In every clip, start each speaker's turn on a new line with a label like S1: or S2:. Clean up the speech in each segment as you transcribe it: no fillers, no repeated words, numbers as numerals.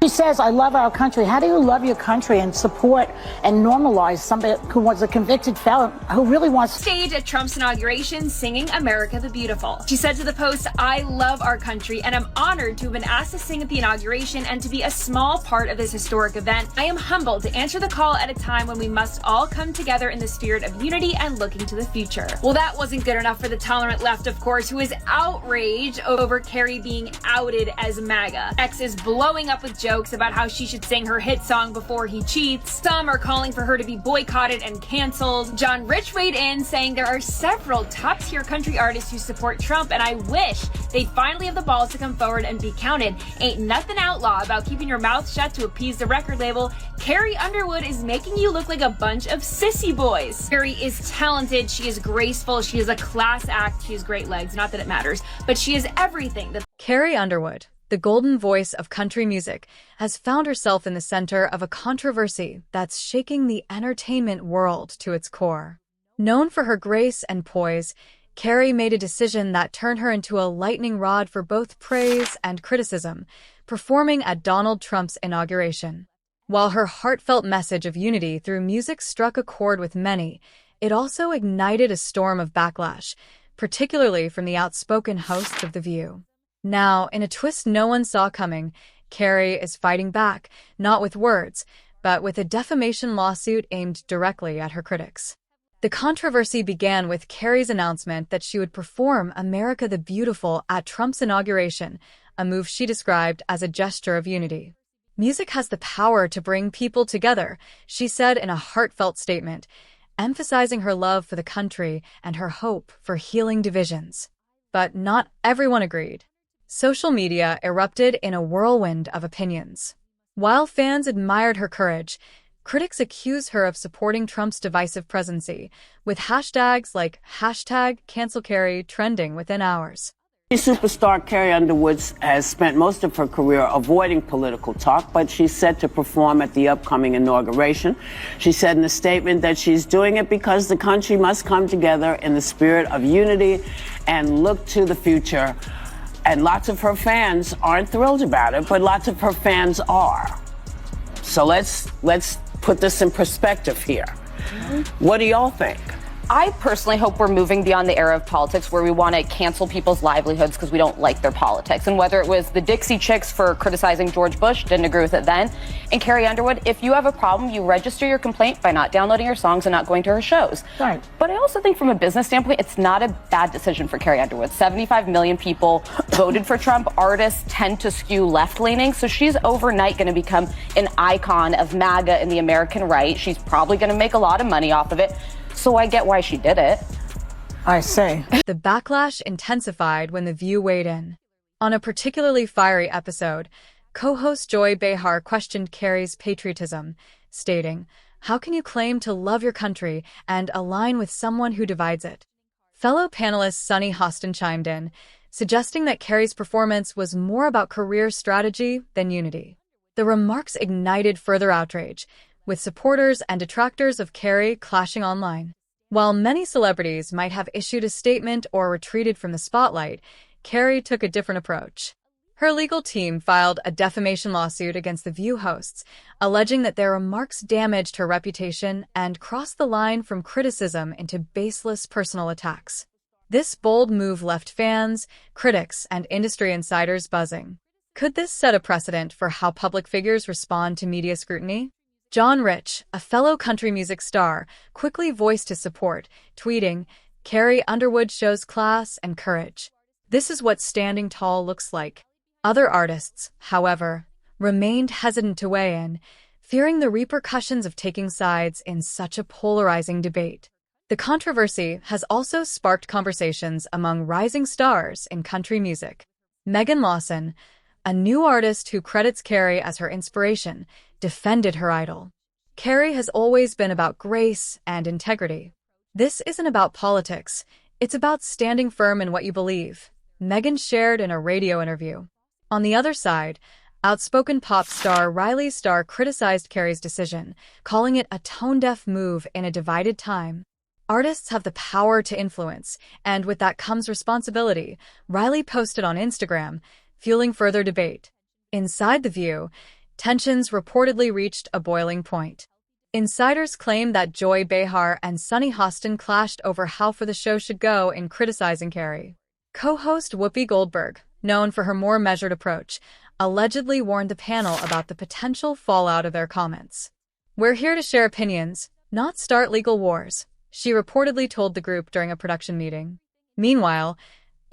S1: She says, I love our country. How do you love your country and support and normalize somebody who was a convicted felon who really wants to
S2: stage at Trump's inauguration singing America the Beautiful? She said to the Post, I love our country and I'm honored to have been asked to sing at the inauguration and to be a small part of this historic event. I am humbled to answer the call at a time when we must all come together in the spirit of unity and looking to the future. Well, that wasn't good enough for the tolerant left, of course, who is outraged over Carrie being outed as MAGA. X is blowing up with jokes about how she should sing her hit song Before He Cheats. Some are calling for her to be boycotted and canceled. John Rich weighed in, saying there are several top-tier country artists who support Trump, and I wish they'd finally have the balls to come forward and be counted. Ain't nothing outlaw about keeping your mouth shut to appease the record label. Carrie Underwood is making you look like a bunch of sissy boys. Carrie is talented, she is graceful, she is a class act, she has great legs, not that it matters, but she is everything.
S3: Carrie Underwood, the golden voice of country music, has found herself in the center of a controversy that's shaking the entertainment world to its core. Known for her grace and poise, Carrie made a decision that turned her into a lightning rod for both praise and criticism, performing at Donald Trump's inauguration. While her heartfelt message of unity through music struck a chord with many, it also ignited a storm of backlash, particularly from the outspoken hosts of The View. Now, in a twist no one saw coming, Carrie is fighting back, not with words, but with a defamation lawsuit aimed directly at her critics. The controversy began with Carrie's announcement that she would perform America the Beautiful at Trump's inauguration, a move she described as a gesture of unity. Music has the power to bring people together, she said in a heartfelt statement, emphasizing her love for the country and her hope for healing divisions. But not everyone agreed. Social media erupted in a whirlwind of opinions. While fans admired her courage, critics accused her of supporting Trump's divisive presidency, with hashtags like #CancelCarrie trending within hours.
S4: Superstar Carrie Underwood has spent most of her career avoiding political talk, but she's set to perform at the upcoming inauguration. She said in a statement that she's doing it because the country must come together in the spirit of unity and look to the future. And lots of her fans aren't thrilled about it, but lots of her fans are. So let's put this in perspective here. What do y'all think?
S5: I personally hope we're moving beyond the era of politics where we want to cancel people's livelihoods because we don't like their politics. And whether it was the Dixie Chicks for criticizing George Bush, didn't agree with it then, and Carrie Underwood, if you have a problem, you register your complaint by not downloading her songs and not going to her shows.
S1: Right.
S5: But I also think from a business standpoint, it's not a bad decision for Carrie Underwood. 75 million people voted for Trump. Artists tend to skew left-leaning, so she's overnight going to become an icon of MAGA and the American right. She's probably going to make a lot of money off of it. So I get why she did it.
S1: I say.
S3: The backlash intensified when The View weighed in. On a particularly fiery episode, co-host Joy Behar questioned Carrie's patriotism, stating, "How can you claim to love your country and align with someone who divides it?" Fellow panelist Sunny Hostin chimed in, suggesting that Carrie's performance was more about career strategy than unity. The remarks ignited further outrage, with supporters and detractors of Carrie clashing online. While many celebrities might have issued a statement or retreated from the spotlight, Carrie took a different approach. Her legal team filed a defamation lawsuit against The View hosts, alleging that their remarks damaged her reputation and crossed the line from criticism into baseless personal attacks. This bold move left fans, critics, and industry insiders buzzing. Could this set a precedent for how public figures respond to media scrutiny? John Rich, a fellow country music star, quickly voiced his support, tweeting, "Carrie Underwood shows class and courage. This is what standing tall looks like." Other artists, however, remained hesitant to weigh in, fearing the repercussions of taking sides in such a polarizing debate. The controversy has also sparked conversations among rising stars in country music. Megan Lawson, a new artist who credits Carrie as her inspiration, defended her idol. Carrie has always been about grace and integrity. "This isn't about politics. It's about standing firm in what you believe," Megan shared in a radio interview. On the other side, outspoken pop star Riley Starr criticized Carrie's decision, calling it a tone-deaf move in a divided time. Artists have the power to influence, and with that comes responsibility, Riley posted on Instagram, fueling further debate. Inside The View, tensions reportedly reached a boiling point. Insiders claim that Joy Behar and Sunny Hostin clashed over how far the show should go in criticizing Carrie. Co-host Whoopi Goldberg, known for her more measured approach, allegedly warned the panel about the potential fallout of their comments. "We're here to share opinions, not start legal wars," she reportedly told the group during a production meeting. Meanwhile,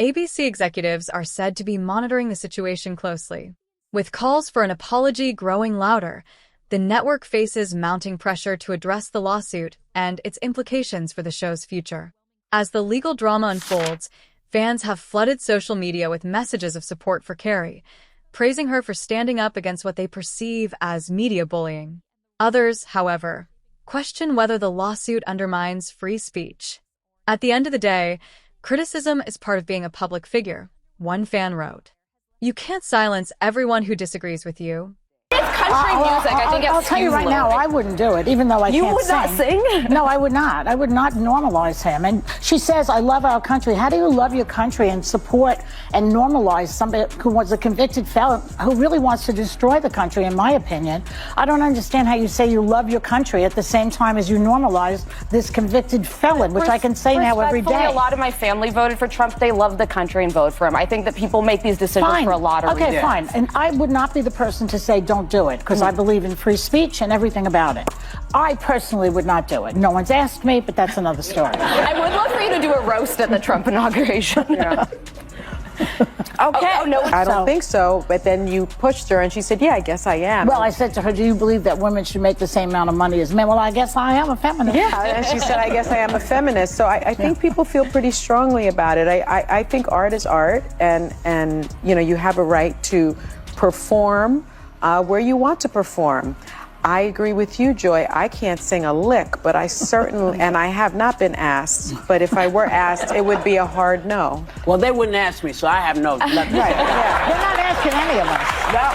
S3: ABC executives are said to be monitoring the situation closely. With calls for an apology growing louder, the network faces mounting pressure to address the lawsuit and its implications for the show's future. As the legal drama unfolds, fans have flooded social media with messages of support for Carrie, praising her for standing up against what they perceive as media bullying. Others, however, question whether the lawsuit undermines free speech. At the end of the day, criticism is part of being a public figure, one fan wrote. "You can't silence everyone who disagrees with you."
S5: Country music, I think
S1: I'll tell you right now, I wouldn't do it, even though I can't sing.
S5: You would not sing?
S1: No, I would not. I would not normalize him. And she says, "I love our country." How do you love your country and support and normalize somebody who was a convicted felon who really wants to destroy the country, in my opinion? I don't understand how you say you love your country at the same time as you normalize this convicted felon, which I can say now every day.
S5: A lot of my family voted for Trump. They love the country and vote for him. I think that people make these decisions for a lot of reasons.
S1: Okay, fine. And I would not be the person to say don't do it, because I believe in free speech and everything about it. I personally would not do it. No one's asked me, but that's another story.
S5: I would love for you to do a roast at the Trump inauguration. Yeah.
S6: Okay.
S5: Oh, no.
S6: I don't think so. But then you pushed her and she said, "Yeah, I guess I am."
S1: Well, I said to her, "Do you believe that women should make the same amount of money as men?" "Well, I guess I am a feminist."
S6: Yeah, and she said, "I guess I am a feminist." So I think people feel pretty strongly about it. I think art is art, and you have a right to perform where you want to perform. I agree with you, Joy. I can't sing a lick, but I certainly, and I have not been asked, but if I were asked, it would be a hard no.
S4: Well, they wouldn't ask me, so I have no.
S1: Right. Yeah. They're not asking any of us.
S4: Well,